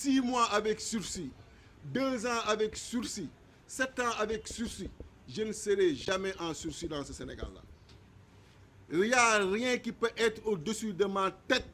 6 mois avec sursis, 2 ans avec sursis, 7 ans avec sursis, je ne serai jamais en sursis dans ce Sénégal-là. Il n'y a rien qui peut être au-dessus de ma tête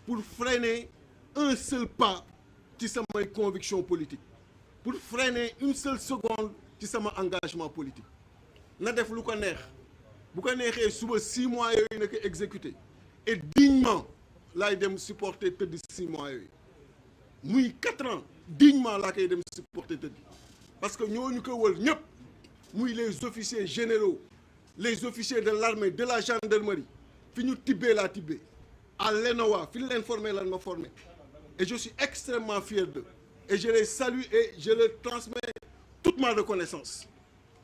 pour freiner un seul pas ci samay conviction politique, pour freiner une seule seconde ci sama engagement politique. Na def lu ko neex bu ko neexee suba 6 mois yooyu na ko exécuté et dignement laay dem supporter tëdd 6 mois yooyu muy 4 ans dignement laa koy dem supporter tëdd parce que ñooñu ko wër ñëpp muy les officiers généraux, les officiers de l'armée, de la gendarmerie fi ñu tibbee laa tibbee à l'ENOA fi ñu leen formé lan ma formé et je suis extrêmement fier d'eux et je les salue et je leur transmets toute ma reconnaissance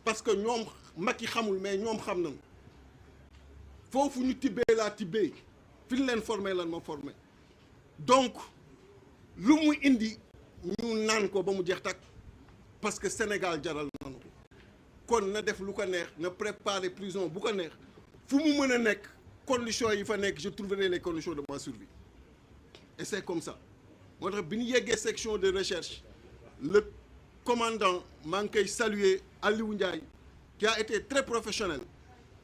parce que ñoom Macky xamul mais ñoom xam nañu foofu ñu tibbee laa tibbee fi ñu leen formé lan ma formé donc lu mu indi ñu naan ko ba mu jeex takk parce que Sénégal jaral nañu ko kon na def lu ko neex na préparer prison bu ko neex fu mu mën a nekk conditions yi fa nekk je trouverai les conditions de ma survie et c'est comme ça moo tax bi ñu yeggee section de recherche le commandant maa ngi koy saluer Aliou Ndiaye qui a été très professionnel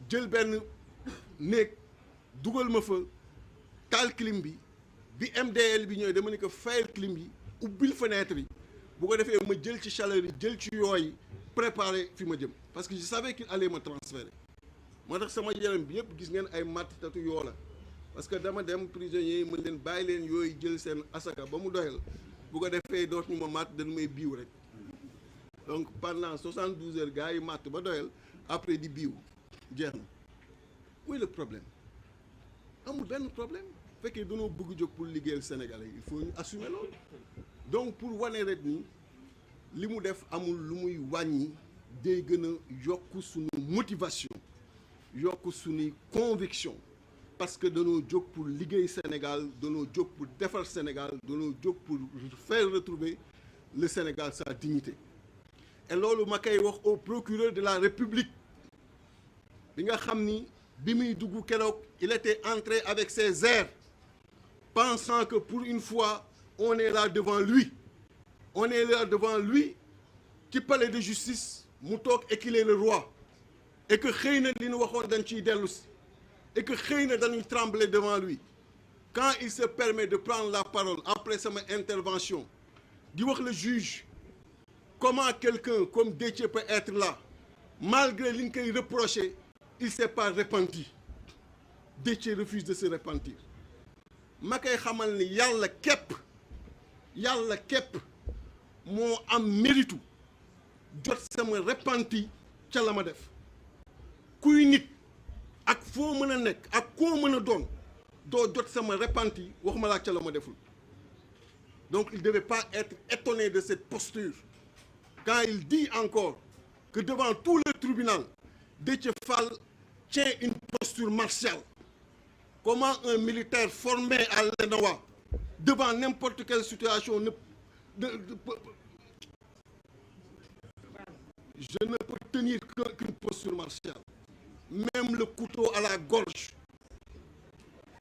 jël benn néeg dugal ma fa taal clim bi MDL bi ñëwee dama ne ko fayal clim bi ubbil fenêtre yi bu ko defee ma jël ci chaleur yi jël ci yooyu préparer fi ma jëm parce que je savais qu'il allait me transférer moo tax sama yaram bi yëpp gis ngeen ay matt tatu yoo la parce que dama dem prisonniers yi mën leen bàyyi leen yooyu jël seen asaka ba mu doyal bu ko defee dootuñu ma matt dañu may biiw rek donc pendant 72 heures gars yi matt ba doyal après di biiw jeex na où est le problème amul benn problème fekkee dañoo bëgg jóg pour liggéeyal Sénégalais il faut ñu assumer loolu donc pour wane rek ni li mu def amul lu muy wàññi day gën a yokk suñu motivation yokk suñuy conviction parce que dañoo jóg pour liggéey Sénégal dañoo jóg pour defar Sénégal dañoo jóg pour faire retrouver le Sénégal sa dignité et loolu ma koy wax au procureur de la République bi nga xam ni bi muy dugg keroog il était entré avec ses airs pensant que pour une fois on est là devant lui ci palais de justice mu toog et qu'il est le roi et que xëy na li ñu waxoon dañ ciy dellu si et que xëy na dañuy trembler devant lui quand il se permet de prendre la parole après sama intervention di wax le juge comment quelqu'un comme Déthié peut être là malgré li ñu koy reprocher il s'est pas repenti Déthié refuse de se repentir ma koy xamal ni yàlla képp moo am méritu jot sama repenti ca la ma def kuy nit ak foo mën a nekk ak koo mën a doon doo jot sama repenti waxuma laa ca la ma deful donc il devait pas être étonné de cette posture quand il dit encore que devant tout le tribunal Déthié Fall tient une posture martiale. Comment un militaire formé à l'ENOA devant n'importe quelle situation je ne peux tenir qu'une posture martiale. Même le couteau à la gorge.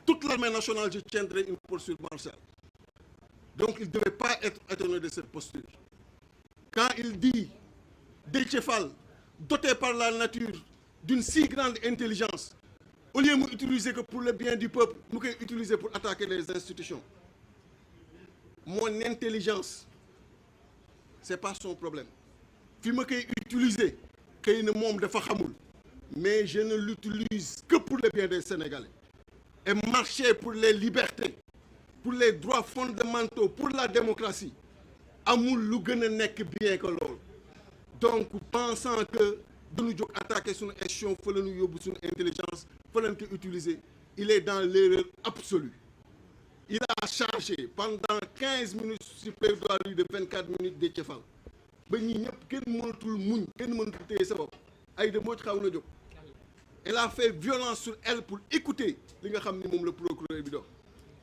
Toute l'armée nationale, je tiendrai une posture martiale. Donc il ne devait pas être étonné de cette posture. Quand il dit Déthié Fall, doté par la nature d'une si grande intelligence, au lieu de l'utiliser que pour le bien du peuple, nous pouvons l'utiliser pour attaquer les institutions. Mon intelligence, ce n'est pas son problème. Je peux utiliser, mais je ne l'utilise que pour le bien des Sénégalais. Et marcher pour les libertés, pour les droits fondamentaux, pour la démocratie, amul lu gën a nekk bien que loolu. Donc pensant que dañu jóg attaquer suñu institution fa la ñu yóbbu suñu intelligence fa lañ ko utiliser, il est dans l'erreur absolue. Il a chargé pendant 15 minutes sur plaidoirie de 24 minutes Déthié Fall ba ñi ñëpp kenn mënatul muñ kenn mënatul téye sa bopp ay de moo ci xaw na jóg. Elle a fait violence sur elle pour écouter li nga xam ni moom le procureur bi doon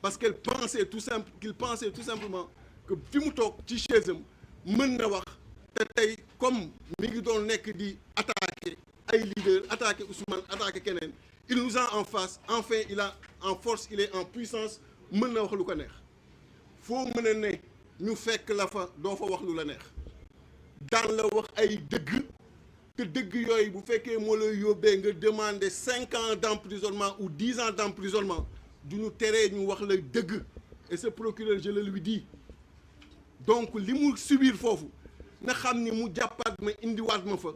parce qu'il pensait tout simplement que fi mu toog ci chaise am mën na wax te tey comme mi ngi doon nekk di attaquer ay leaders attaquer Ousmane attaquer keneen il nous a en face enfin il a en force il est en puissance mën na wax lu ko neex foo mën a ne ñu fekk la fa doo fa wax lu la neex daan la wax ay dëgg te dëgg yooyu bu fekkee moo lay yóbbee nga demander 5 ans d'emprisonnement ou 10 ans d'emprisonnement du ñu teree ñu wax la dëgg et ce procureur je le lui dis donc li mu subir foofu na xam ni mu jàppaat ma indiwaat ma fa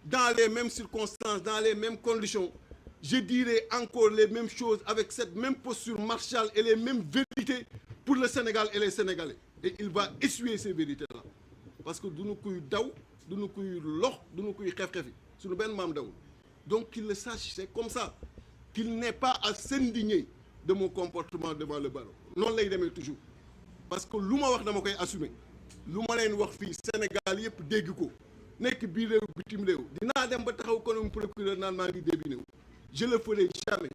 dans les mêmes circonstances dans les mêmes conditions je dirai encore les mêmes choses avec cette même posture martiale et les mêmes vérités pour le Sénégal et les Sénégalais et il va essuyer ces vérités-là parce que duñu kuy daw duñu kuy lox duñu kuy xef-xefi suñu benn maam dawul donc qu'il le sache c'est comme ça qu'il n'est pas à s'indigner de mon comportement devant le barreau noonu lay demee toujours parce que lu ma wax dama koy assumer lu ma leen wax fii Sénégal yëpp dégg ko nekk biir réew bitim réew dinaa dem ba taxaw comme procureur naan maa ngi débiné wu je le ferai jamais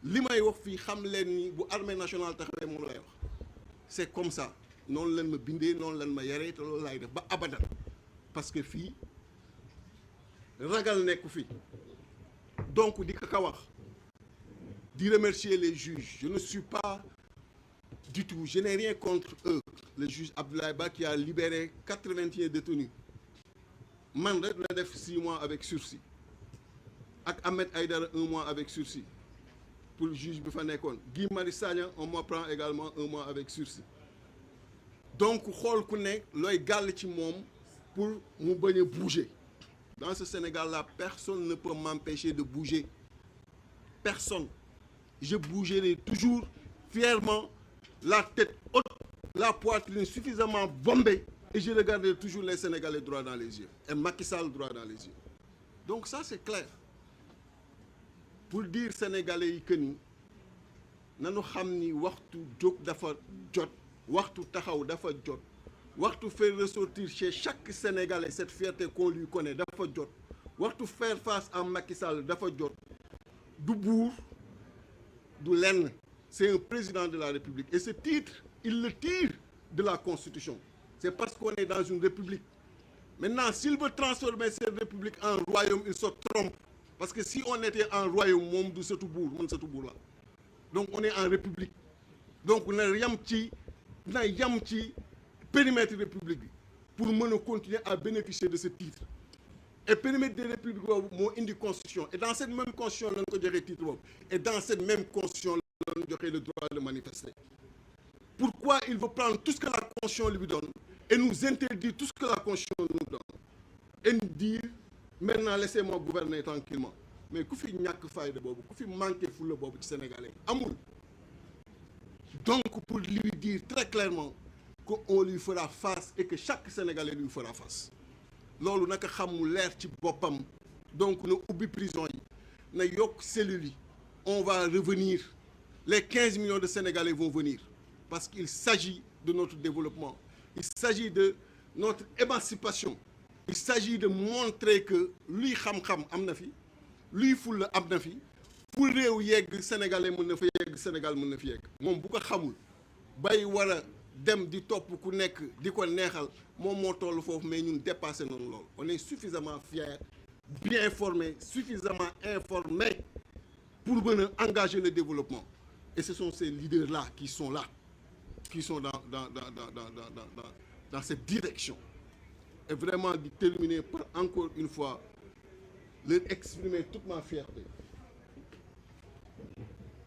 li may wax fii xam leen ni bu armée nationale taxawee moom lay wax c'est comme ça noonu leen ma bindee noonu leen ma yaree te loolu laay def ba abadan parce que fii ragal nekku fii donc di ko wax di remercier les juges je ne suis pas du tout je n'ai rien contre eux le juge Abdoulaye Ba qui a libéré 81 détenus man rek la def 6 mois avec sursis ak Ahmed Aïdara 1 mois avec sursis pour le juge bi fa nekkoon Guy Marius Sagna on me prend également 1 mois avec sursis donc xool ku ne looy gàll ci moom pour mu bañ a bouger dans ce Sénégal-là personne ne peut m'empêcher de bouger personne je bougerai toujours fièrement la tête haute la poitrine suffisamment bombée et je regarderai toujours les Sénégalais droit dans les yeux et Macky Sall droit dans les yeux donc ça c'est clair pour dire Sénégalais yi que ni nanu xam ni waxtu jóg dafa jot waxtu taxaw dafa jot waxtu faire ressortir chez chaque Sénégalais cette fierté qu'on lui connaît dafa jot waxtu faire face à Macky Sall dafa jot du buur du lenn c'est un président de la République et ce titre il le tire de la Constitution c'est parce qu'on est dans une république maintenant s'il veut transformer cette république en royaume il se trompe parce que si on était en royaume moom du sëtu buur man sëtu buur la donc on est en république donc na yam ci périmètre république bi pour mën a continuer à bénéficier de ce titre et périmètre de république boobu moo indi constitution et dans cette même constitution lañ ko joxee titre boobu et dans cette même constitution lañ joxee le droit de manifester pourquoi il veut prendre tout ce que la constitution lui donne et nous interdire tout ce que la constitution nous donne et nous dire maintenant laissez-moi gouverner tranquillement mais ku fi ñàkk fayda boobu ku fi manqué fulla boobu ci Sénégalais amul donc pour lui dire très clairement qu'on lui fera face et que chaque Sénégalais lui fera face loolu naka xam mu leer ci boppam donc na ubbi prison yi na yokk cellules yi on va revenir les 15 millions de Sénégalais vont venir parce qu'il s'agit de notre développement il s'agit de notre émancipation il s'agit de montrer que luy xam-xam am na fi luy fulla am na fi pour réew yegg Sénégalais mën na fa yegg Sénégal mën na fi yegg moom bu ko xamul bay war a dem di topp ku nekk di ko neexal moom moo toll foofu mais ñun dépassé nañu loolu on est suffisamment fiers bien formés suffisamment informés pour mën a engager le développement et ce sont ces leaders-là qui sont dans cette direction et vraiment de terminer par encore une fois leur exprimer toute ma fierté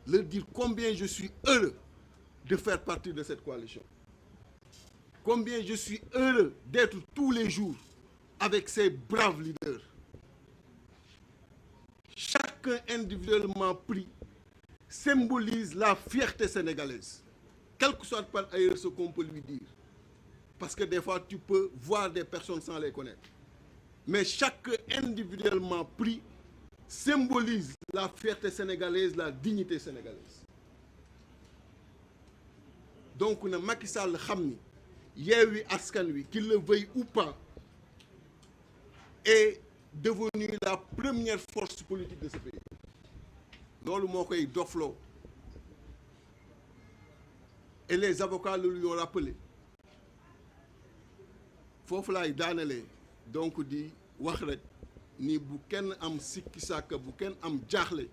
leur dire combien je suis heureux de faire partie de cette coalition combien je suis heureux d'être tous les jours avec ces braves leaders chacun individuellement pris symbolise la fierté sénégalaise quel que soit par ailleurs ce qu'on peut lui dire parce que des fois tu peux voir des personnes sans les connaître mais chacun individuellement pris symbolise la fierté sénégalaise la dignité sénégalaise donc na Macky Sall xam ni Yewwi Askan Wi qu'il le veuille ou pas est devenu la première force politique de ce pays loolu moo koy dofloo et les avocats le lui ont rappelé foofu laay daanelee donc di wax rek ni bu kenn am sikki sàkka bu kenn am jaaxle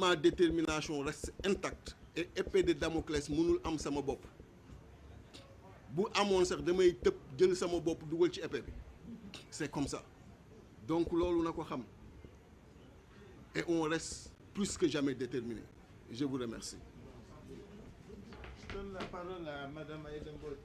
ma détermination reste intacte et épée de Damoclès mënul am sama bopp bu amoon sax damay tëb jël sama bopp dugal ci épée bi c'est comme ça donc loolu na ko xam et on reste plus que jamais déterminé. Je vous remercie. Je donne la parole à Madame Aïda Mbodj.